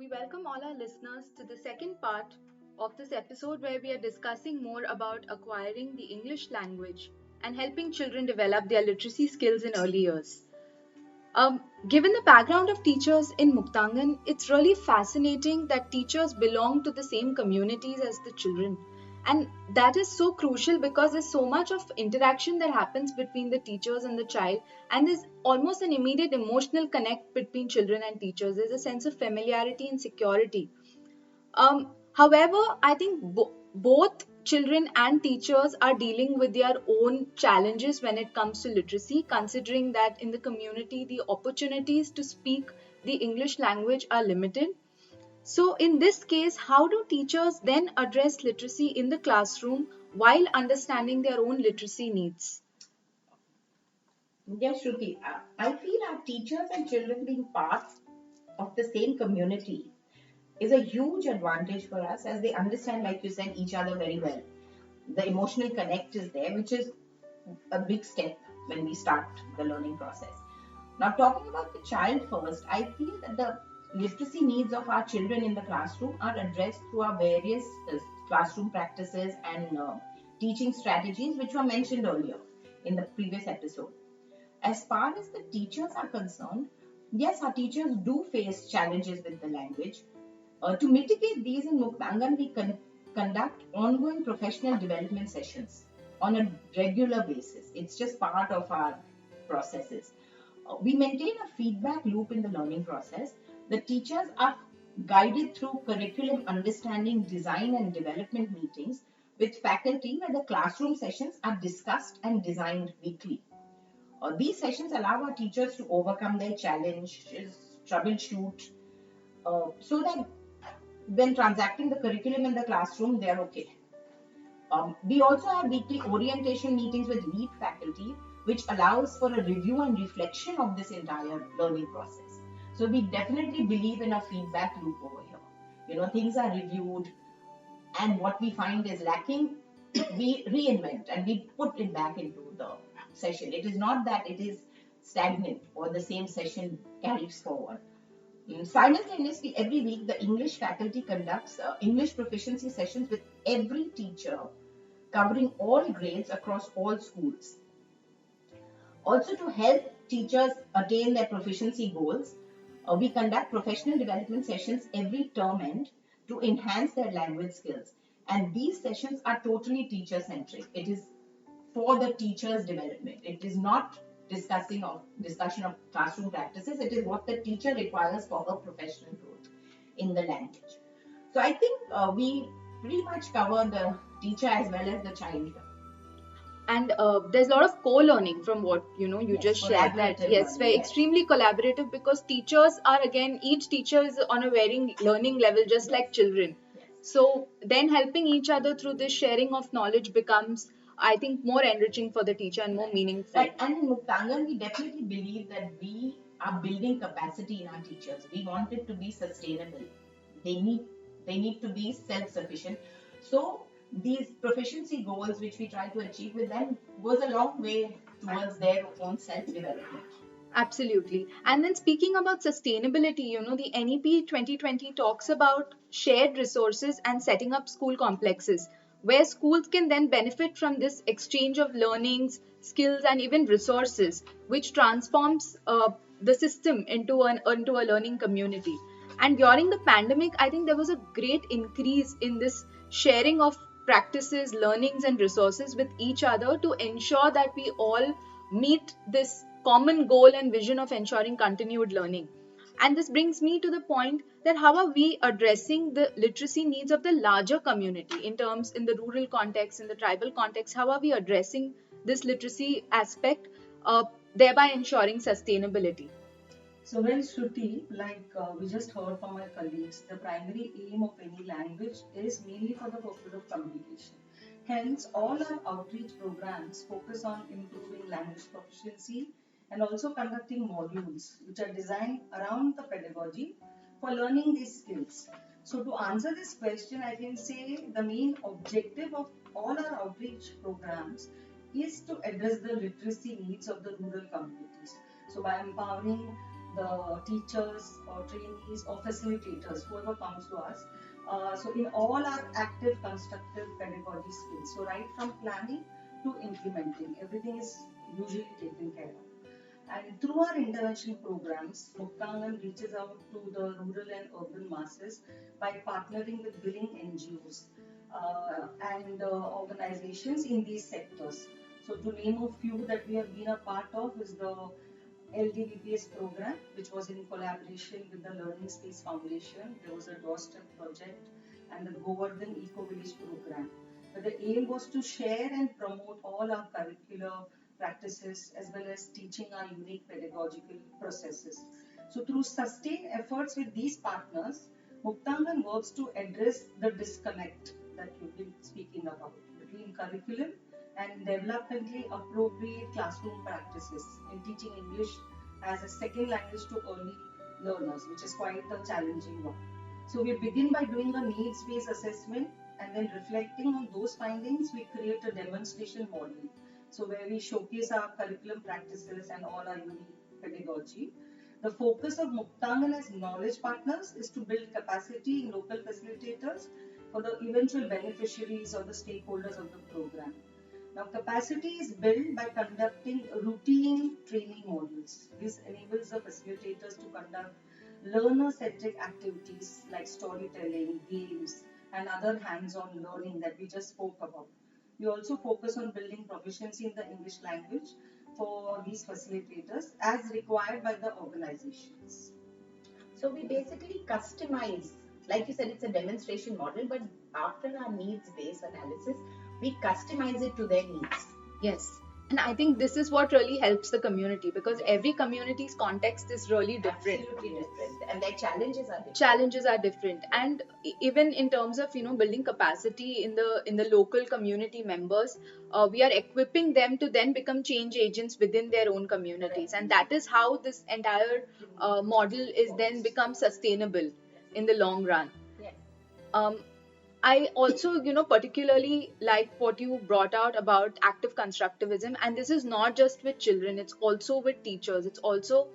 We welcome all our listeners to the second part of this episode where we are discussing more about acquiring the English language and helping children develop their literacy skills in early years. Given the background of teachers in Muktangan, it's really fascinating that teachers belong to the same communities as the children. And that is so crucial because there's so much of interaction that happens between the teachers and the child, and there's almost an immediate emotional connect between children and teachers. There's a sense of familiarity and security. However, I think both children and teachers are dealing with their own challenges when it comes to literacy, considering that in the community the opportunities to speak the English language are limited. So, in this case, how do teachers then address literacy in the classroom while understanding their own literacy needs? Yes, Shruti. I feel our teachers and children being part of the same community is a huge advantage for us as they understand, like you said, each other very well. The emotional connect is there, which is a big step when we start the learning process. Now, talking about the child first, I feel that the literacy needs of our children in the classroom are addressed through our various classroom practices and teaching strategies, which were mentioned earlier in the previous episode. As far as the teachers are concerned, yes, our teachers do face challenges with the language. To mitigate these in Muktangan, we conduct ongoing professional development sessions on a regular basis. It's just part of our processes. We maintain a feedback loop in the learning process. The teachers are guided through curriculum understanding, design, and development meetings with faculty where the classroom sessions are discussed and designed weekly. These sessions allow our teachers to overcome their challenges, troubleshoot, so that when transacting the curriculum in the classroom, they're okay. We also have weekly orientation meetings with lead faculty, which allows for a review and reflection of this entire learning process. So we definitely believe in a feedback loop over here. Things are reviewed, and what we find is lacking, we reinvent and we put it back into the session. It is not that it is stagnant or the same session carries forward. Simultaneously, every week, the English faculty conducts English proficiency sessions with every teacher, covering all grades across all schools. Also, to help teachers attain their proficiency goals, we conduct professional development sessions every term end to enhance their language skills. And these sessions are totally teacher centric. It is for the teacher's development. It is not discussion of classroom practices. It is what the teacher requires for her professional growth in the language. So I think we pretty much cover the teacher as well as the child. And there's a lot of co-learning from what you Yes, just shared, that collaborative yes, we're learning, yes. extremely collaborative because teachers are, again, each teacher is on a varying learning level, just like children. Yes. So then helping each other through this sharing of knowledge becomes, I think, more enriching for the teacher and more meaningful. Right. And in Muktangan, we definitely believe that we are building capacity in our teachers. We want it to be sustainable. They need to be self-sufficient. So these proficiency goals which we try to achieve with them goes a long way towards their own self-development. Absolutely. And then speaking about sustainability, the NEP 2020 talks about shared resources and setting up school complexes where schools can then benefit from this exchange of learnings, skills, and even resources, which transforms the system into a learning community. And during the pandemic, I think there was a great increase in this sharing of practices, learnings, and resources with each other to ensure that we all meet this common goal and vision of ensuring continued learning. And this brings me to the point that how are we addressing the literacy needs of the larger community in the rural context, in the tribal context? How are we addressing this literacy aspect, thereby ensuring sustainability? So, well, Shruti, we just heard from my colleagues, the primary aim of any language is mainly for the purpose of communication. Hence, all our outreach programs focus on improving language proficiency and also conducting modules which are designed around the pedagogy for learning these skills. So, to answer this question, I can say the main objective of all our outreach programs is to address the literacy needs of the rural communities. So, by empowering the teachers or trainees or facilitators, whoever comes to us. So in all our active constructive pedagogy skills, so right from planning to implementing, everything is usually taken care of. And through our intervention programs, Muktangan reaches out to the rural and urban masses by partnering with willing NGOs and organizations in these sectors. So, to name a few that we have been a part of is the LDVPS program, which was in collaboration with the Learning Space Foundation. There was a doorstep project and the Govardhan Eco Village program. But the aim was to share and promote all our curricular practices as well as teaching our unique pedagogical processes. So, through sustained efforts with these partners, Muktangan works to address the disconnect that you've been speaking about between curriculum and developmentally appropriate classroom practices in teaching English as a second language to early learners, which is quite a challenging one. So we begin by doing a needs-based assessment, and then reflecting on those findings, we create a demonstration model. So where we showcase our curriculum practices and all our unique pedagogy. The focus of Muktangan as knowledge partners is to build capacity in local facilitators for the eventual beneficiaries or the stakeholders of the program. Now, capacity is built by conducting routine training models. This enables the facilitators to conduct learner-centric activities like storytelling, games, and other hands-on learning that we just spoke about. We also focus on building proficiency in the English language for these facilitators as required by the organizations. So we basically customize, like you said, it's a demonstration model, but after our needs-based analysis, we customize it to their needs. Yes. And I think this is what really helps the community, because every community's context is really different. Absolutely different. And their challenges are different. Challenges are different. And even in terms of, building capacity in the local community members, we are equipping them to then become change agents within their own communities. And that is how this entire model is then become sustainable in the long run. Yeah. I also, particularly like what you brought out about active constructivism, and this is not just with children, it's also with teachers. It's also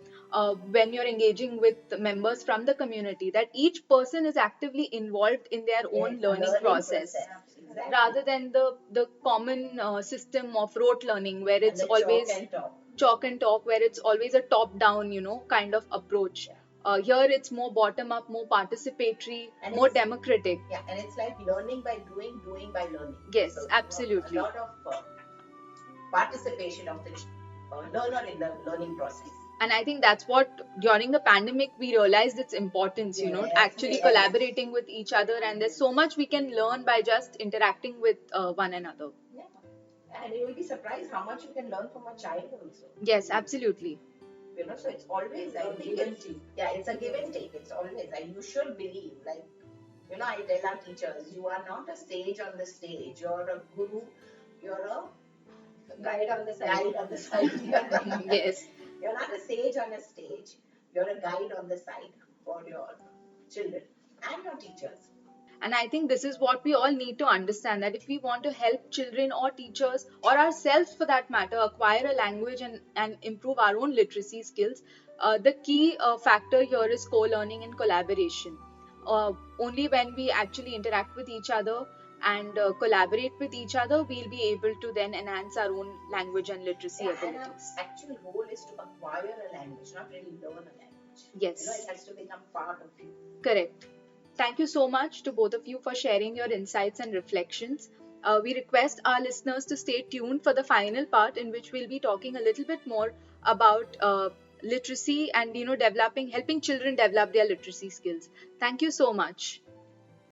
when you're engaging with members from the community, that each person is actively involved in their own learning process. Exactly. Rather than the common system of rote learning, where it's always chalk and talk, where it's always a top down, kind of approach. Yeah. Here it's more bottom up, more participatory, and more democratic. Yeah, and it's like learning by doing, doing by learning. Yes, so, absolutely. A lot of participation of the learner in the learning process. And I think that's what, during the pandemic, we realized its importance, actually collaborating with each other. And there's so much we can learn by just interacting with one another. Yeah. And you will be surprised how much you can learn from a child also. Yes, absolutely. So it's always a give and take. Yeah, it's a give and take. It's always, and you should believe, like, I tell our teachers, you are not a sage on the stage. You're a guru. You're a guide on the side. Yes. You're not a sage on a stage. You're a guide on the side for your children and your teachers. And I think this is what we all need to understand, that if we want to help children or teachers or ourselves for that matter acquire a language and improve our own literacy skills, the key factor here is co-learning and collaboration. Only when we actually interact with each other and collaborate with each other, we'll be able to then enhance our own language and literacy abilities. And our actual goal is to acquire a language, not really learn a language. Yes. It has to become part of you. Correct. Thank you so much to both of you for sharing your insights and reflections. We request our listeners to stay tuned for the final part, in which we'll be talking a little bit more about literacy and helping children develop their literacy skills. Thank you so much.